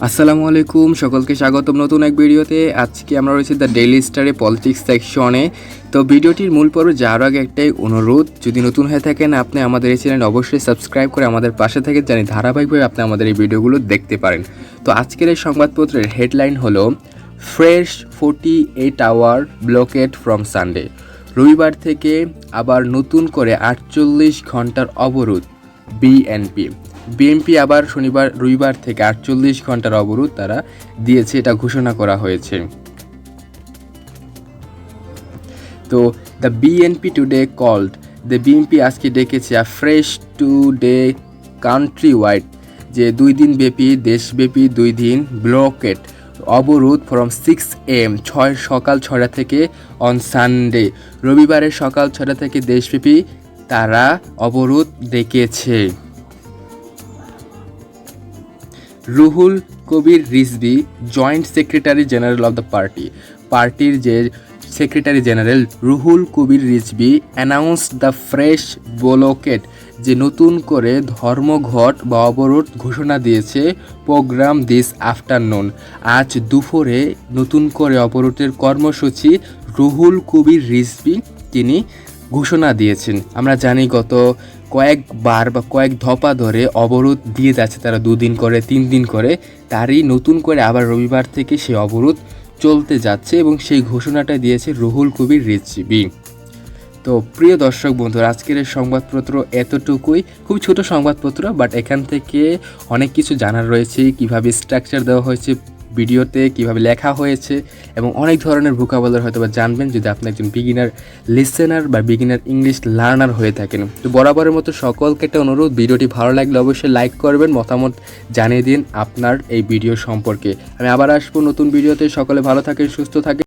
আসসালামু আলাইকুম, সকলকে স্বাগতম নতুন এক ভিডিওতে। আজকে আমরা রয়েছি দ্য ডেইলি স্টারে পলিটিক্স সেকশনে। তো ভিডিওটির মূল পর্বে যাওয়ার আগে একটাই অনুরোধ, যদি নতুন হয়ে থাকেন আপনি আমাদের এই চ্যানেল অবশ্যই সাবস্ক্রাইব করে আমাদের পাশে থেকে জানি ধারাবাহিকভাবে আপনি আমাদের এই ভিডিওগুলো দেখতে পারেন। তো আজকের এই সংবাদপত্রের হেডলাইন হলো fresh 48 hour blockade from Sunday. রবিবার থেকে আবার নতুন করে 48 ঘন্টার অবরোধ বিএনপি আবার রবিবার থেকে 48 ঘন্টার অবরোধ তারা দিয়েছে, এটা ঘোষণা করা হয়েছে। তো বিএনপি আজকে ডেকেছে ফ্রেশ টুডে কান্ট্রি ওয়াইড, যে 2 দিন ব্যাপী দেশব্যাপী 2 দিন ব্লকেট অবরোধ ফ্রম 6 AM সকাল 6টা থেকে অন সানডে, রবিবারের সকাল 6টা থেকে দেশব্যাপী তারা অবরোধ ডেকেছে। Ruhul Kabir Rizvi, joint secretary general of the পার্টির যে secretary general Ruhul Kabir Rizvi announce the fresh blockade, যে নতুন করে ধর্মঘট বা অবরোধ ঘোষণা দিয়েছে প্রোগ্রাম দিস আফটারনুন। আজ দুপুরে নতুন করে অবরোধের কর্মসূচি রুহুল কবির রিজভী তিনি ঘোষণা দিয়েছেন। আমরা জানি গত কয়েকবার বা কয়েক দফা ধরে অবরোধ দিয়ে যাচ্ছে তারা, 2 দিন করে 3 দিন করে, তারই নতুন করে আবার রবিবার থেকে সেই অবরোধ চলতে যাচ্ছে এবং সেই ঘোষণাটা দিয়েছে রুহুল কবির রিজভী। তো প্রিয় দর্শক বন্ধুরা, আজকের এই সংবাদপত্র এতটুকুই, খুব ছোট সংবাদপত্র, বাট এখান থেকে অনেক কিছু জানার রয়েছে, কিভাবে স্ট্রাকচার দেওয়া হয়েছে ভিডিওতে, কিভাবে লেখা হয়েছে এবং অনেক ধরনের ভোকাবুলারি হয়তো বা জানবেন যদি আপনি একজন বিগিনার লিসেনার বা বিগিনার ইংলিশ লার্নার হয়ে থাকেন। তো বরাবরের মতো সকলকে একটা অনুরোধ, ভিডিওটি ভালো লাগলে অবশ্যই লাইক করবেন, মতামত জানিয়ে দিন আপনার এই ভিডিও সম্পর্কে। আমি আবার আসবো নতুন ভিডিওতে। সকলে ভালো থাকেন, সুস্থ থাকেন।